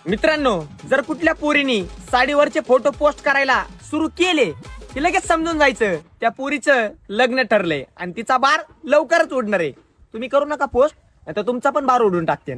मित्रांनो, जर कुठल्या पोरीनी साडीवरचे फोटो पोस्ट करायला सुरू केले की लगेच समजून जायचं त्या पोरीचं लग्न ठरलंय आणि तिचा बार लवकरच उडणार आहे. तुम्ही करू नका पोस्ट, नाही तर तुमचा पण बार उडून टाकते.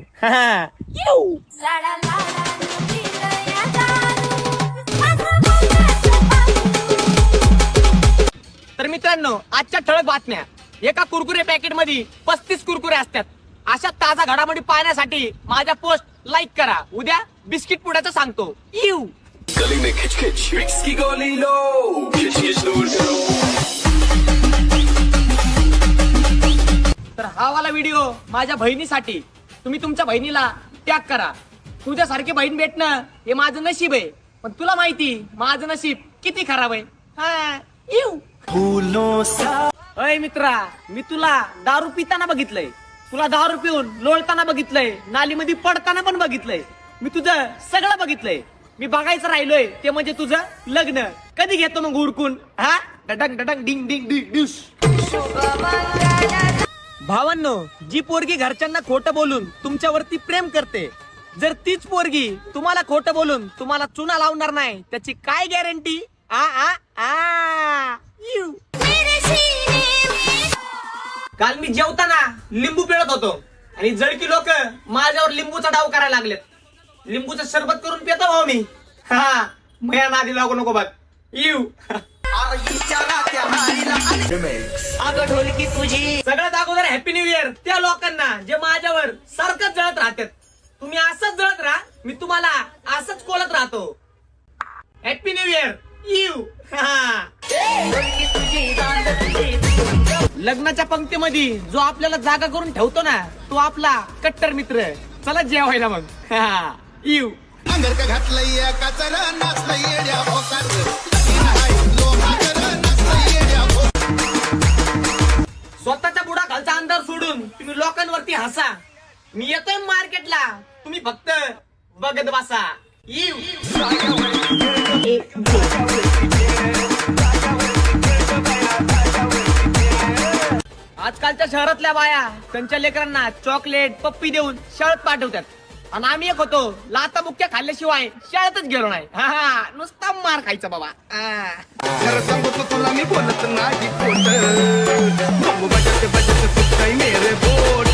तर मित्रांनो, आजच्या ठळक बातम्या. एका कुरकुरे पॅकेट मध्ये 35 कुरकुरे असतात. अशा ताजा घडामोडी पाहण्यासाठी माझ्या पोस्ट लाईक करा. उद्या बिस्किट पुड्याचं सांगतो. इव गली में खिच खिच ट्रिक्स की गोली लो, खिच खिच दूर करो. तर हा वाला व्हिडिओ माझ्या बहिणीसाठी. तुम्ही तुमच्या बहिणीला टॅग करा. तुझ्यासारखी बहीण भेटणं हे माझं नशीब आहे, पण तुला माहिती माझं नशीब किती खराब आहे. हा इव अय मित्रा, मी तुला दारू पिताना बघितलंय, तुला दारू पिऊन लोळताना बघितलंय, नालीमध्ये पडताना पण बघितलंय. मी तुझं सगळं बघितलंय. मी बघायचं राहिलोय ते म्हणजे तुझं लग्न. कधी घेतो मग उरकून? हा डडंग डडंग डिंग डिंग डिंग डिश. भावांनो, जी पोरगी घरच्यांना खोटं बोलून तुमच्यावरती प्रेम करते, जर तीच पोरगी तुम्हाला खोटं बोलून तुम्हाला चुना लावणार नाही, त्याची काय गॅरंटी? आ आ आ इव. काल मी जेवताना लिंबू पिळत होतो आणि जळकी लोक माझ्यावर लिंबूचा डाव करायला लागलेत. लिंबूचं सरबत करून पितो भाऊ मी. हा मया नादी लागू नको बघ. इव सगळ्यात अगोदर हॅपी न्यू इयर त्या लोकांना जे माझ्यावर सारखंच जळत राहतात. तुम्ही असंच जळत राहा, मी तुम्हाला असंच कोलत राहतो. Happy new year. इव लग्नाच्या पंक्तीमध्ये जो आपल्याला जागा करून ठेवतो ना, तो आपला कट्टर मित्र. चला जेवायला मग. इव स्वतःच्या बुडा खालचा अंधार सोडून तुम्ही लोकांवरती हसा. मी येतोय मार्केटला, तुम्ही फक्त बघत बसा. इव आजकालच्या शहरातल्या बाया त्यांच्या लेकरांना चॉकलेट पप्पी देऊन शाळेत पाठवतात, आणि आम्ही एक होतो लाता मुख्य खाल्ल्याशिवाय शाळेतच गेलो नाही. हा नुसता मार खायचा बाबा. खरं सांगतो तुला मी बोलत नाही खोट, बजत बजत सुटतंय मेरे बोट.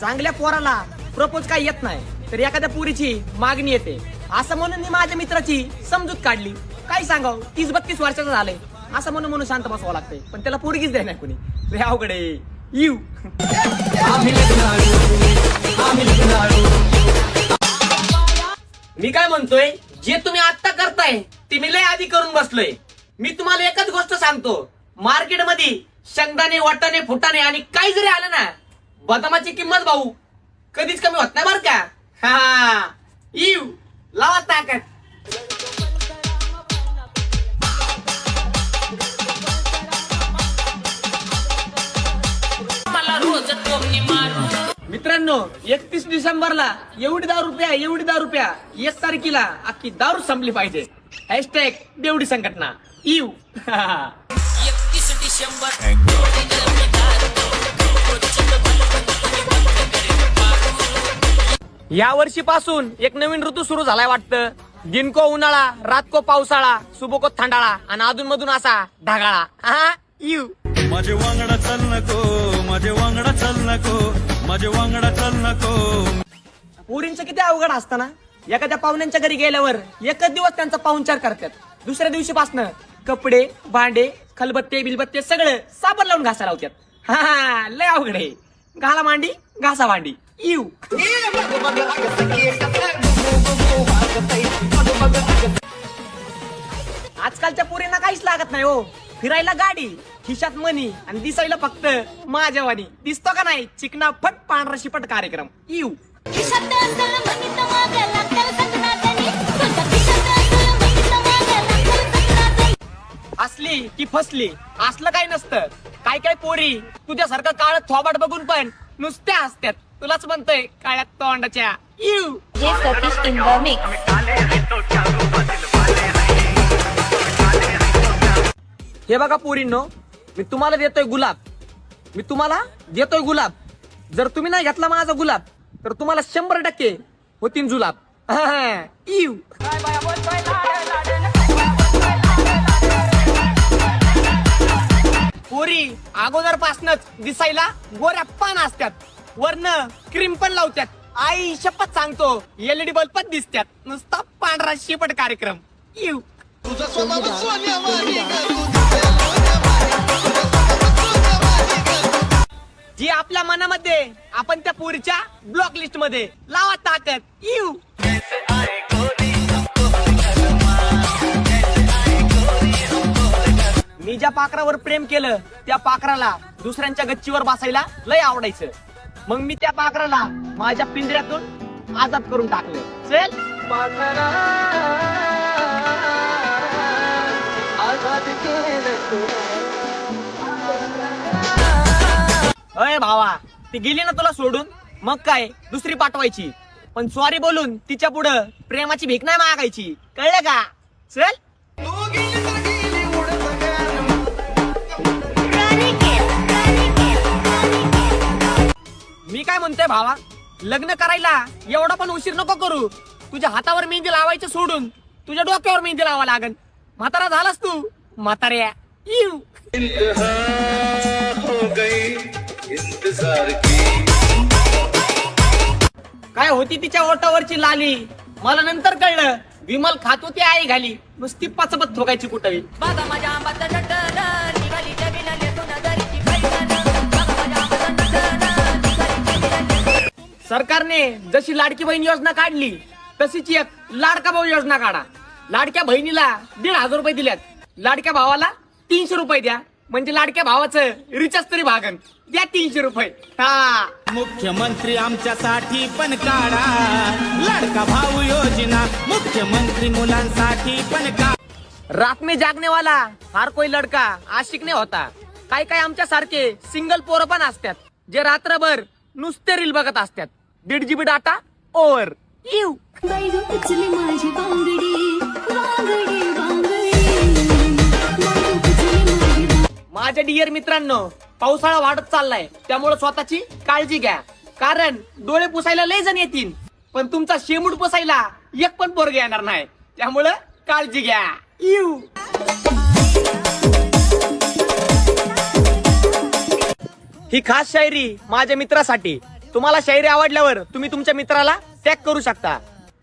चांगल्या पोराला प्रपोज काय येत नाही, तर एखाद्या पुरीची मागणी येते. असं म्हणून मी माझ्या मित्राची समजूत काढली. काय सांगाव, 30-32 वर्षाचं झालंय. असं म्हणून शांत बसावं लागतंय, पण त्याला पोरगीच द्याय नाही कोणी. रे अवघड आहे. इव मी काय म्हणतोय, जे तुम्ही आता करताय ते मी लय आधी करून बसलोय. मी तुम्हाला एकच गोष्ट सांगतो, मार्केटमध्ये शेंगदाणे वाटाणे फुटाणे आणि काही जरी आलं ना, बदामाची किंमत भाऊ कधीच कमी होत नाही बर का. हा इव लावा ताकद. मित्रांनो, 31 डिसेंबरला एवढी दारू प्या 1 तारखेला अख्खी दारू संपली पाहिजे. हॅशटॅग बेवडी संघटना. इव 31 डिसेंबर. या वर्षीपासून एक नवीन ऋतू सुरू झालाय वाटतं. दिन को उन्हाळा, रात को पावसाळा, सुबह को थंडाळा आणि अधून मधून असा ढगाळा. हा इव माझे वांगडा चल नको, माझे वांगडा चल नको, माझे वांगडा चल नको. पोरींचं किती अवघड असताना. एखाद्या पाहुण्यांच्या घरी गेल्यावर एकच दिवस त्यांचा पाहुणचार करतात. दुसऱ्या दिवशीपासनं कपडे भांडे खलबत्ते बिलबत्ते सगळं साबण लावून घासा लावतात. हा लय अवघड आहे. घाला मांडी घासा भांडी. इव आजकालच्या पोरींना काहीच लागत नाही हो. फिरायला गाडी, खिशात मनी आणि दिसायला फक्त माझ्यावानी. दिसतो का नाही चिकना फट पांढरा शिपट कार्यक्रम. इव असली की फसली असलं काही नसतं. काय काय पोरी तुझ्यासारखं काळ थोबाड बघून पण नुसत्या हसत्यात. तुलाच म्हणतोय काळ्या तोंडाच्या. इव हे बघा पोरींनो, मी तुम्हाला देतोय गुलाब. जर तुम्ही नाही घेतला माझा गुलाब तर तुम्हाला 100% होतीन जुलाब. इव. पोरी अगोदरपासनच दिसायला गोऱ्या पान असतात, वरन क्रीम पण लावतात. आई शपथ सांगतो LED बल्ब पण दिसतात. नुसता पांढरा शेपट कार्यक्रम. इव. तुझा स्वभाव सोन्यावानी ग, जी आपल्या मनामध्ये आपण त्या पोरीच्या ब्लॉक लिस्ट मध्ये लावा ताकद. इव. मी ज्या पाखरावर प्रेम केलं त्या पाखराला दुसऱ्यांच्या गच्चीवर बसायला लय आवडायचं. मग मी त्या पाखराला माझ्या पिंजऱ्यातून आजाद करून टाकलं. चल पाखरा, आजाद केलं तुला. अय भावा, ती गेली ना तुला सोडून, मग काय दुसरी पाठवायची. पण सॉरी बोलून तिच्या पुढं प्रेमाची भीक नाही मागायची, कळलं का? चल. तू गेली तर गेली उडत गार. मी काय म्हणतोय भावा, लग्न करायला एवढा पण उशीर नको करू. तुझ्या हातावर मेहंदी लावायचं सोडून तुझ्या डोक्यावर मेहंदी लावा लागन. म्हातारा झालास तू, म्हाताऱ्या. इव. इंतहा हो गई इंतजार की. काय होती तिच्या ओठावरची लाली, मला नंतर कळलं विमल खात होती आई घाली. नुसती पाचपत ठोकायची कुठवी. बघा माझ्या आंबाचं नटन, निघाली जमीन लेतून दरीची पैठण. बघा माझ्या आंबाचं नटन, निघाली जमीन लेतून. सरकारने जशी लाडकी बहीण योजना काढली तशीच एक लाडका भाऊ योजना काढा. लाडक्या बहिणीला 1,500 रुपये दिल्यात, लाडक्या भावाला 300 रुपये द्या. म्हणजे लाडक्या भावाचं रिचार्ज तरी भागन. द्या 300 रुपये. हा. मुख्यमंत्री आमच्यासाठी पण काढा लाडका भाऊ योजना, मुख्यमंत्री मुलांसाठी पण का. रात में जागने वाला हर कोई लड़का आशिक नाही होता. काय काय आमच्या सारखे सिंगल पोरं पण असतात जे रात्रभर नुसते रील बघत असतात. 1.5 GB डाटा ओव्हर. इव. बाई ग कुचली माझी बांगडी, बांगडी बांगडी, बाई ग कुचली माझी बांगडी. माझ्या डिअर मित्रांनो, पावसाळा वाढत चाललाय, त्यामुळे स्वतःची काळजी घ्या. कारण डोळे पुसायला लय जण येतील, पण तुमचा शेमूड पुसायला एक पण पोरग येणार नाही. त्यामुळे काळजी घ्या. इव. ही खास शायरी माझ्या मित्रासाठी. तुम्हाला शायरी आवडल्यावर तुम्ही तुमच्या मित्राला टॅग करू शकता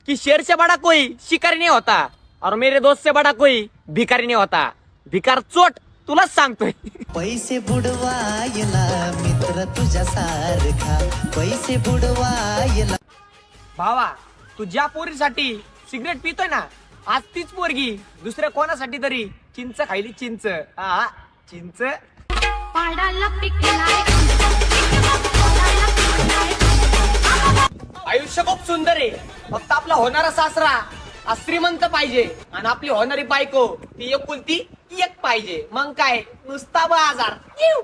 की शेर से बडा कोई शिकारी नहीं होता और मेरे दोस्त से बडा कोई भिकारी नहीं होता. भिकार चोट तुलाच सांगतोय. पैसे बुडवायला मित्र तुझ्या सारखा, पैसे बुडवायला. भावा, तू ज्या पोरीसाठी सिगरेट पितोय ना, आज तीच पोरगी दुसऱ्या कोणासाठी तरी चिंच खायली. चिंच. हा, चिंच. पाडाला पिकलाय, आयुष्य खूप सुंदर आहे, फक्त आपला होणारा सासरा हा श्रीमंत पाहिजे आणि आपली होणारी बायको ती एकुलती एक पाहिजे. मग काय नुसता बाजार. इव.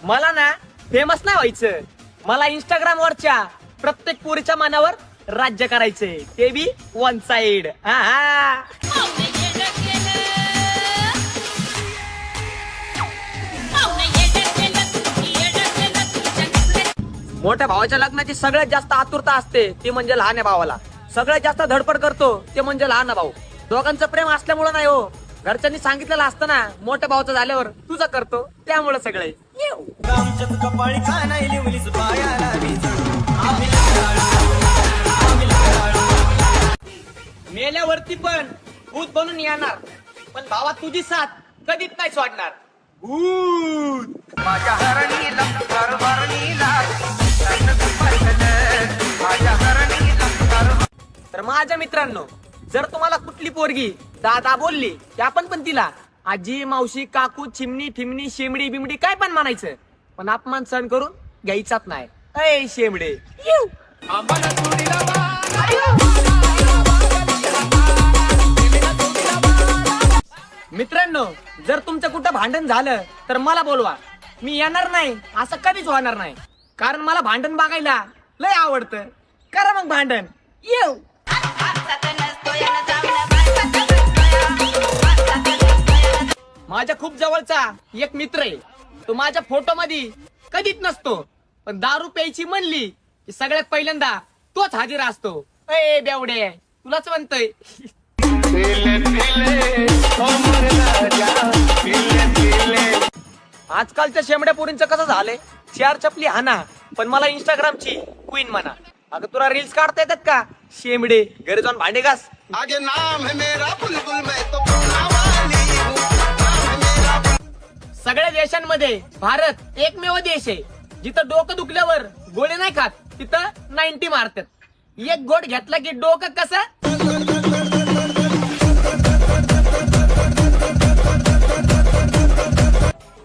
मला ना फेमस नाही व्हायचं, मला इंस्टाग्राम वरच्या प्रत्येक पोरीच्या मनावर राज्य करायचंय, ते बी वन साइड. हा. मोठ्या भावाच्या लग्नाची सगळ्यात जास्त आतुरता असते ती म्हणजे लहान भावाला. सगळ्यात जास्त धडपड करतो ते म्हणजे लहान भाऊ. दोघांचं प्रेम असल्यामुळे नाही हो, घरच्यांनी सांगितलेलं असतं ना मोठ्या भावाचं झाल्यावर तुझं करतो, त्यामुळे सगळे. मेल्यावरती पण भूत बनून येणार, पण भावा तुझी साथ कधीच नाही सोडणार. भूत. माझ्या हरणीला हरणीला माझ्या हरणीला. तर माझ्या मित्रांनो, जर तुम्हाला कुठली पोरगी दादा बोलली की आपण पण तिला आजी, मावशी, काकू, चिमणी, ठिमणी, शेमडी, बिमडी काय पण म्हणायचं, पण अपमान सहन करून घ्यायचाच नाही. अय शेमडे. इव. मित्रांनो, जर तुमचं कुठं भांडण झालं तर मला बोलवा, मी येणार नाही असं कधीच होणार नाही. कारण मला भांडण बघायला लय आवडतं. करा मग भांडण. येऊ. माझ्या खूप जवळचा एक मित्र आहे. तो माझ्या फोटो मध्ये कधीच नसतो, पण दारू प्यायची म्हणली की सगळ्यात पहिल्यांदा तोच हजर असतो. ए बेवडे, तुलाच म्हणतोय. आजकालच्या शेमड्या पोरींचं कसं झालंय, 4 चपली हाना पण मला इंस्टाग्रामची क्वीन म्हणा. अगं तुला रील्स काढता येतात का शेमडे? घरी जाऊन भांडे घास. आगे नाम है मेरा बुलबुल मैं तो पूना वाली हूँ. नाम है मेरा सगळ्या देशांमध्ये भारत एकमेव देश आहे जिथं डोकं दुखल्यावर गोळी नाही खात, तिथं 90 मारतात. एक गोड घेतला की डोकं कसं.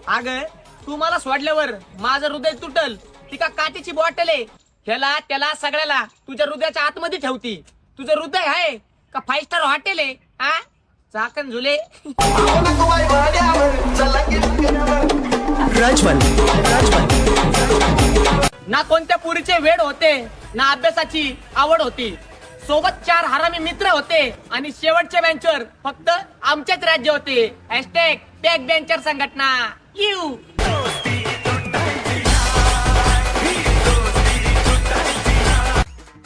अगं तू मला सोडल्यावर माझं हृदय तुटल ती का काचेची बॉटल आहे? ह्याला त्याला सगळ्याला तुझ्या हृदयाच्या आतमध्ये ठेवती. तुझं हृदय आहे का 5 स्टार हॉटेल आहे? हा चाकण झुले. ना कोणत्या पुरीचे वेड होते, ना अभ्यासाची आवड होती. सोबत 4 हरामी मित्र होते आणि शेवटच्या बेंचवर फक्त आमचेच राज्य होते. हॅशटॅग बॅक बेंचर संघटना. यू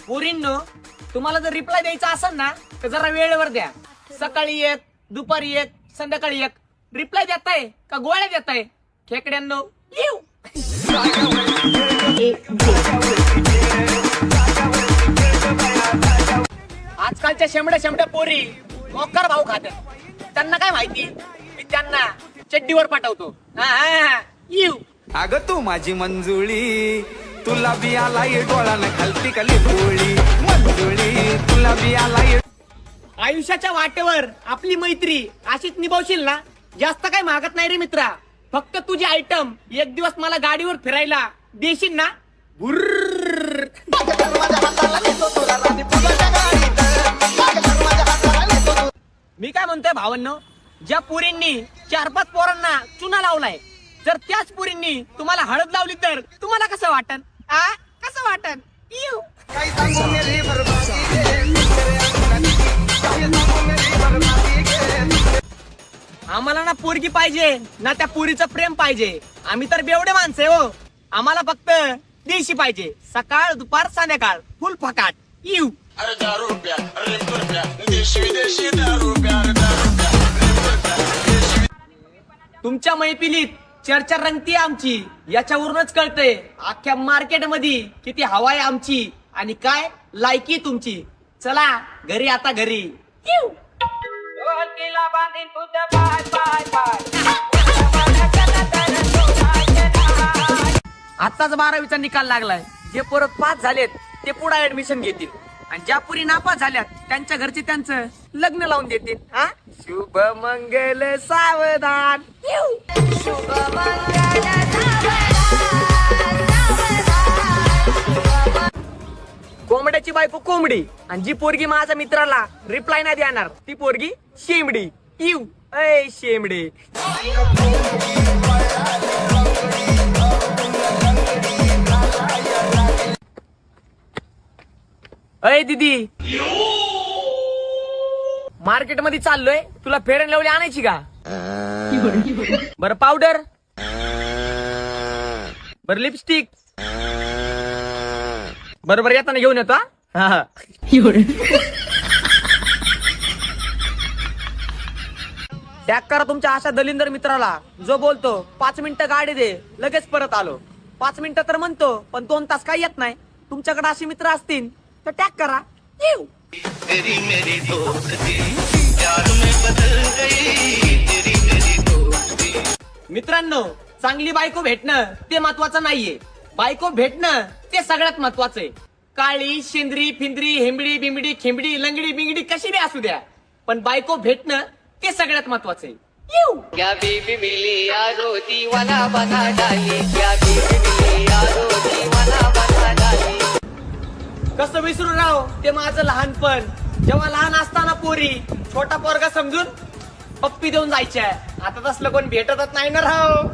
पोरींनो, तुम्हाला जर रिप्लाय द्यायचा असेल ना तर जरा वेळेवर द्या. सकाळी 1, दुपारी 1, संध्याकाळी 1. रिप्लाय देताय का गोळ्या देताय खेकड्यांनो? यू आजकालच्या शेमड्या पोरी मोकार भाऊ खात्यात. त्यांना काय माहिती, मी त्यांना चड्डीवर पाठवतो. यू अगं तू माझी मंजुळी, तुला बी आलाय डोळ्यानं खालती खाली पोळी. मंजुळी तुला बी आलाय. आयुष्याच्या वाटेवर आपली मैत्री अशीच निभावशील ना, जास्त काय मागत नाही रे मित्रा. फक्त तुझी आयटम एक दिवस मला गाडीवर फिरायला देशील ना. भुर्र. मी काय म्हणतोय भावांनो, ज्या पुरींनी 4-5 पोरांना चुना लावलाय, जर त्याच पुरींनी तुम्हाला हळद लावली तर तुम्हाला कसं वाटन? कसं वाटन? यू काही सांगू मेरी बरबादी गे, तेरे अंगाची. काही सांगू मेरी बरबादी गे. आम्हाला ना पोरगी पाहिजे ना त्या पुरीचं प्रेम पाहिजे. आम्ही तर बेवडे माणसं आहे हो. आम्हाला फक्त देशी पाहिजे. सकाळ दुपार संध्याकाळ फुल फकाट. यू अरे 10 रुपया, अरे 1 रुपया, देशी विदेशी 10 रुपया, अरे 10 रुपया. तुमच्या मैफिलीत चर्चा रंगती आमची, याच्यावरूनच कळतंय अख्ख्या मार्केटमध्ये किती हवा आहे आमची आणि काय लायकी तुमची. चला घरी आता घरी. यू आताच 12वीचा निकाल लागलाय. जे पोरं पास झालेत ते पुढे ऍडमिशन घेतील आणि ज्या पुरी नापास झाल्यात त्यांच्या घरचे त्यांचं लग्न लावून देतील. हा शुभ मंगल सावधान. शुभ मंगल कोंबड्याची बायको कोंबडी आणि जी पोरगी माझ्या मित्राला रिप्लाय नाही देणार ती पोरगी शेमडी. यू ऐ शेमडे. अय दीदी, मार्केट मध्ये चाललोय, तुला फेअर अँड लवली आणायची का? बर पावडर, बर लिपस्टिक, बरोबर येताना घेऊन येतो. हा टॅग करा तुमच्या अशा दलिंदर मित्राला जो बोलतो 5 मिनिटं गाडी दे लगेच परत आलो. 5 मिनिटं तर म्हणतो पण 2 तास काय येत नाही. तुमच्याकडे असे मित्र असतील तर टॅग करा. मित्रांनो, चांगली बायको भेटणं ते महत्वाचं नाहीये, बायको भेटणं ते सगळ्यात महत्वाचं आहे. काळी शेंद्री फिंद्री हेंबडी बिंबडी खिंबडी लंगडी बिंगडी कशी बी असू द्या, पण बायको भेटणं ते सगळ्यात महत्वाचं आहे. क्या बीबी मिली यारो दीवाना बना डाली. क्या बीबी मिली यारो दीवाना बना डाली. कसं विसरू राव ते माझं लहानपण, जेव्हा लहान असताना पोरी छोटा पोरगा समजून पप्पी देऊन जायच्या. आता तसलं कोण भेटतच नाही ना राव.